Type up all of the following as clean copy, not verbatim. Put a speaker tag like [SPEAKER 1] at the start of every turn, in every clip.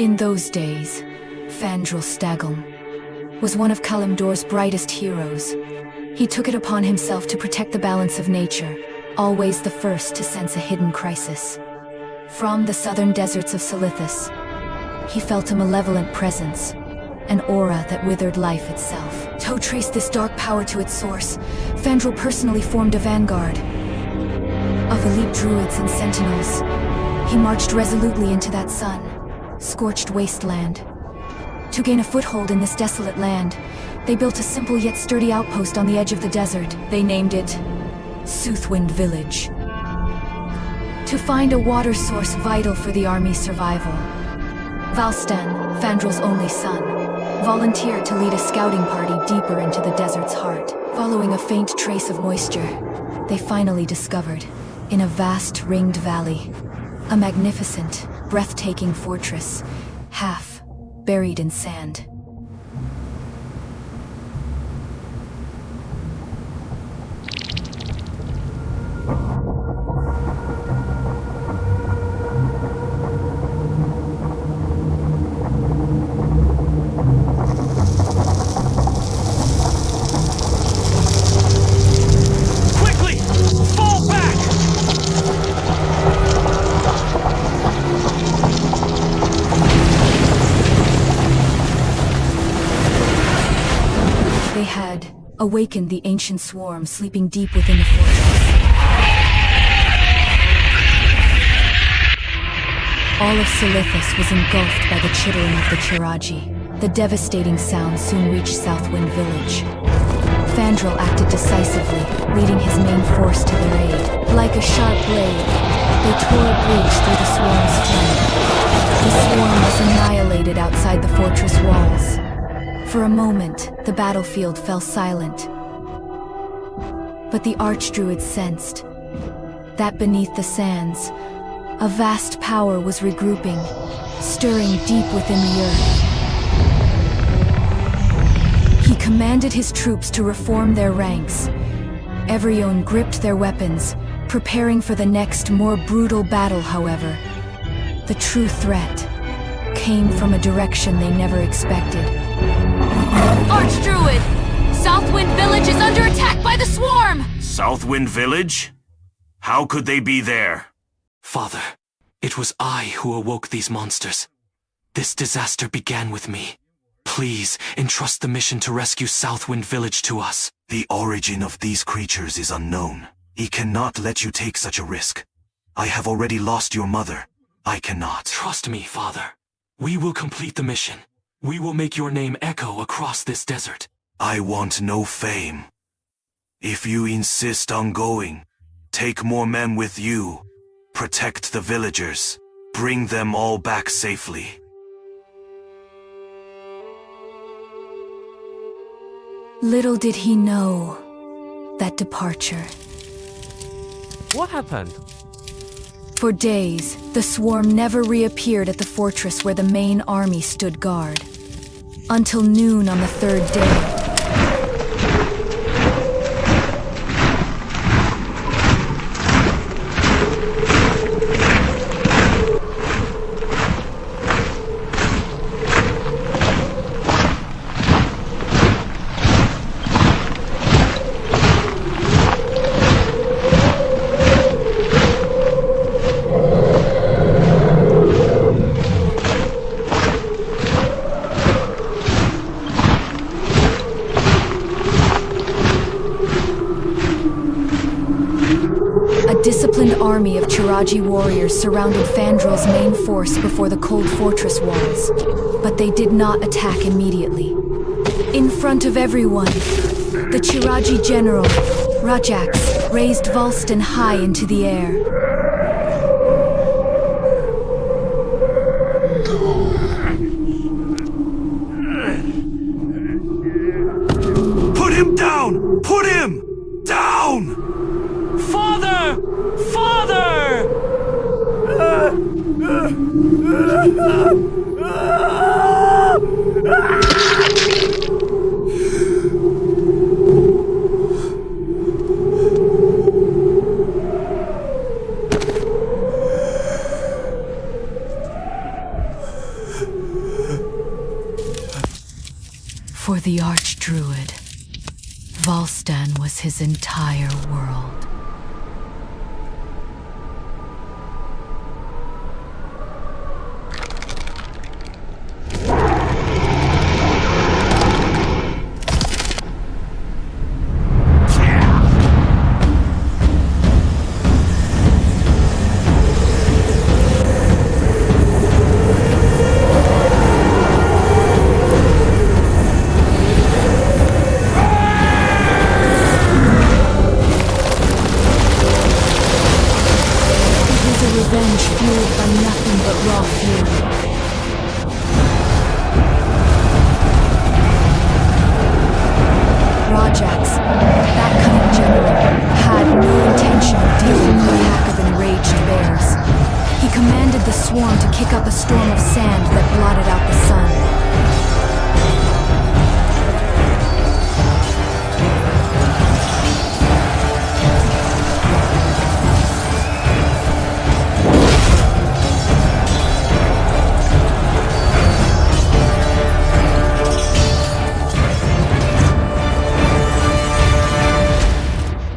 [SPEAKER 1] In those days, Fandral was one of Kalimdor's brightest heroes. He took it upon himself to protect the balance of nature, always the first to sense a hidden crisis. From the southern deserts of Silithus, he felt a malevolent presence, an aura that withered life itself. To trace this dark power to its source, Fandral personally formed a vanguard of elite druids and sentinels. He marched resolutely into that sun-scorched wasteland. To gain a foothold in this desolate land, they built a simple yet sturdy outpost on the edge of the desert. They named it Southwind Village. To find a water source vital for the army's survival, Valstan, Fandral's only son, volunteered to lead a scouting party deeper into the desert's heart. Following a faint trace of moisture, they finally discovered, in a vast ringed valley, a magnificent, breathtaking fortress, half buried in sand. They had awakened the ancient swarm sleeping deep within the fortress. All of Silithus was engulfed by the chittering of the Ahn'Qiraj. The devastating sound soon reached Southwind Village. Fandral acted decisively, leading his main force to their aid. Like a sharp blade, they tore a bridge through the swarm's flank. The swarm was annihilated outside the fortress walls. For a moment, the battlefield fell silent. But the Archdruid sensed that beneath the sands, a vast power was regrouping, stirring deep within the earth. He commanded his troops to reform their ranks. Everyone gripped their weapons, preparing for the next, more brutal battle. However, the true threat came from a direction they never expected.
[SPEAKER 2] Archdruid! Southwind Village is under attack by the swarm!
[SPEAKER 3] Southwind Village? How could they be there?
[SPEAKER 4] Father, it was I who awoke these monsters. This disaster began with me. Please, entrust the mission to rescue Southwind Village to us.
[SPEAKER 3] The origin of these creatures is unknown. He cannot let you take such a risk. I have already lost your mother. I cannot.
[SPEAKER 4] Trust me, Father. We will complete the mission. We will make your name echo across this desert.
[SPEAKER 3] I want no fame. If you insist on going, take more men with you. Protect the villagers. Bring them all back safely.
[SPEAKER 1] Little did he know that departure.
[SPEAKER 5] What happened?
[SPEAKER 1] For days, the swarm never reappeared at the fortress where the main army stood guard. Until noon on the third day. A disciplined army of Ahn'Qiraj warriors surrounded Fandral's main force before the cold fortress walls, but they did not attack immediately. In front of everyone, the Ahn'Qiraj general, Rajax, raised Valstan high into the air.
[SPEAKER 3] Put him down! Put him down!
[SPEAKER 4] Father! Father!
[SPEAKER 1] For the Archdruid, Volstan was his entire world.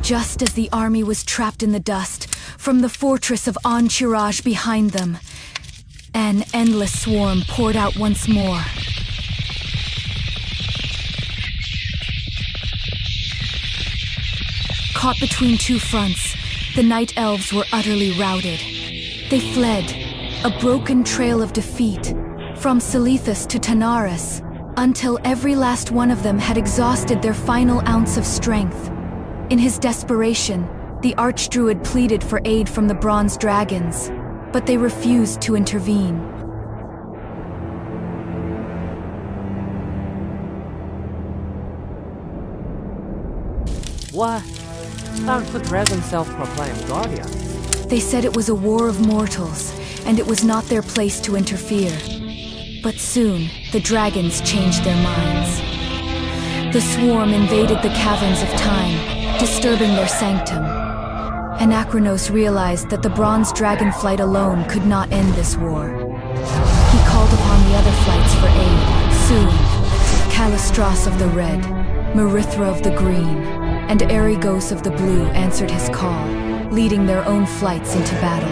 [SPEAKER 1] Just as the army was trapped in the dust, from the fortress of Ahn'Qiraj behind them, an endless swarm poured out once more. Caught between two fronts, the Night Elves were utterly routed. They fled, a broken trail of defeat, from Silithus to Tanaris, until every last one of them had exhausted their final ounce of strength. In his desperation, the Archdruid pleaded for aid from the Bronze Dragons, but they refused to intervene.
[SPEAKER 5] What? Aren't the dragons self-proclaimed guardians?
[SPEAKER 1] They said it was a war of mortals, and it was not their place to interfere. But soon, the dragons changed their minds. The swarm invaded the caverns of time, disturbing their sanctum. Ahn'Qiraj realized that the Bronze Dragon flight alone could not end this war. He called upon the other flights for aid. Soon, Kalistras of the Red, Marithra of the Green, and Arygos of the Blue answered his call, leading their own flights into battle.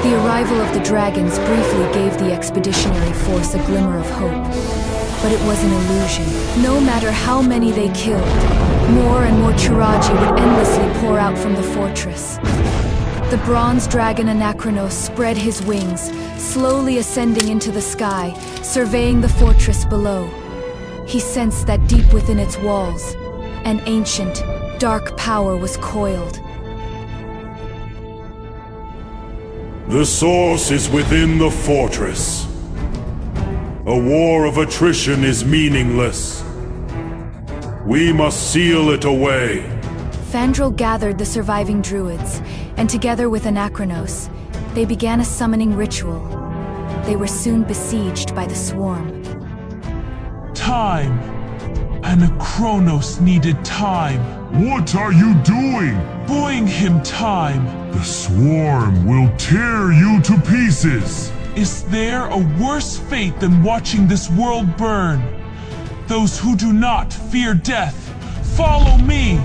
[SPEAKER 1] The arrival of the dragons briefly gave the expeditionary force a glimmer of hope. But it was an illusion. No matter how many they killed, more and more Qiraji would endlessly pour out from the fortress. The bronze dragon Ahn'Qiraj spread his wings, slowly ascending into the sky, surveying the fortress below. He sensed that deep within its walls, an ancient, dark power was coiled.
[SPEAKER 6] The source is within the fortress. A war of attrition is meaningless. We must seal it away.
[SPEAKER 1] Fandral gathered the surviving druids, and together with Ahn'Qiraj, they began a summoning ritual. They were soon besieged by the swarm.
[SPEAKER 7] Time. Ahn'Qiraj needed time.
[SPEAKER 6] What are you doing?
[SPEAKER 7] Buying him time.
[SPEAKER 6] The swarm will tear you to pieces.
[SPEAKER 7] Is there a worse fate than watching this world burn? Those who do not fear death, follow me!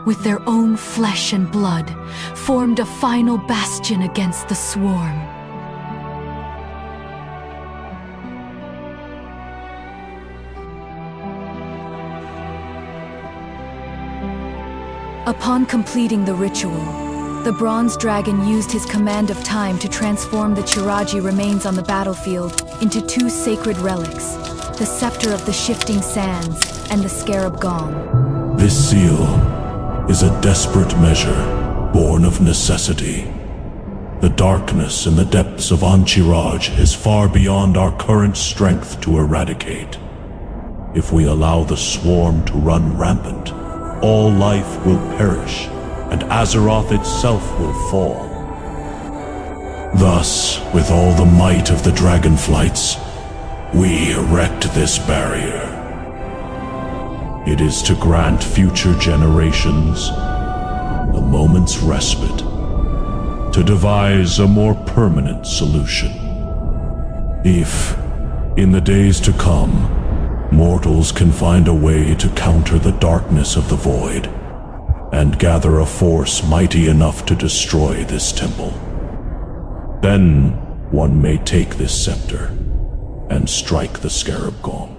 [SPEAKER 1] With their own flesh and blood, formed a final bastion against the swarm. Upon completing the ritual, the bronze dragon used his command of time to transform the Chiraji remains on the battlefield into two sacred relics, the Scepter of the Shifting Sands and the Scarab Gong.
[SPEAKER 6] This seal is a desperate measure, born of necessity. The darkness in the depths of Ahn'Qiraj is far beyond our current strength to eradicate. If we allow the swarm to run rampant, all life will perish, and Azeroth itself will fall. Thus, with all the might of the dragonflights, we erect this barrier. It is to grant future generations a moment's respite, to devise a more permanent solution. If, in the days to come, mortals can find a way to counter the darkness of the void, and gather a force mighty enough to destroy this temple, then one may take this scepter and strike the Scarab Gong.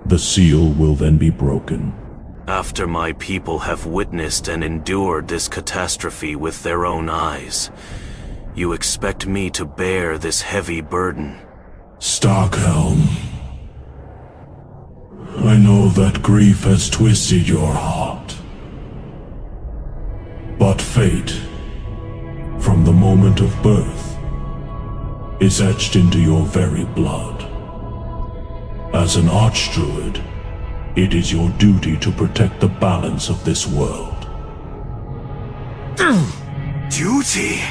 [SPEAKER 6] The seal will then be broken.
[SPEAKER 3] After my people have witnessed and endured this catastrophe with their own eyes, you expect me to bear this heavy burden?
[SPEAKER 6] Stockhelm, I know that grief has twisted your heart. But fate, from the moment of birth, is etched into your very blood. As an archdruid, it is your duty to protect the balance of this world.
[SPEAKER 3] Duty?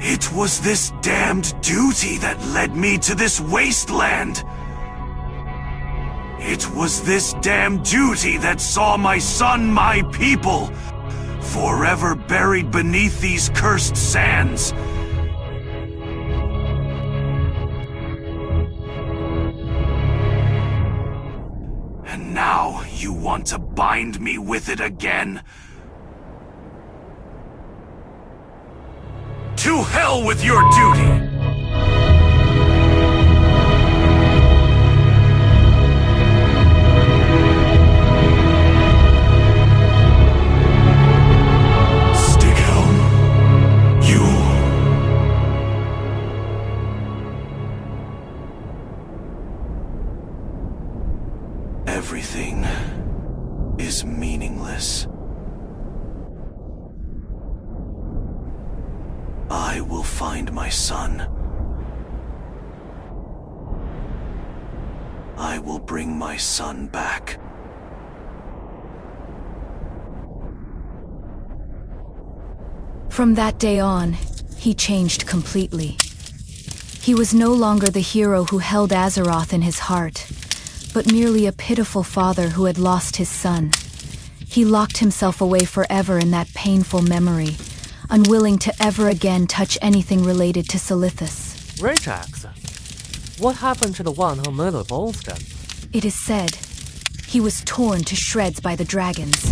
[SPEAKER 3] It was this damned duty that led me to this wasteland. It was this damned duty that saw my son, my people, forever buried beneath these cursed sands. And now you want to bind me with it again? To hell with your duty! Everything is meaningless. I will find my son. I will bring my son back.
[SPEAKER 1] From that day on, he changed completely. He was no longer the hero who held Azeroth in his heart, but merely a pitiful father who had lost his son. He locked himself away forever in that painful memory, unwilling to ever again touch anything related to Silithus.
[SPEAKER 5] Rajax, what happened to the one who murdered Bolston?
[SPEAKER 1] It is said he was torn to shreds by the dragons.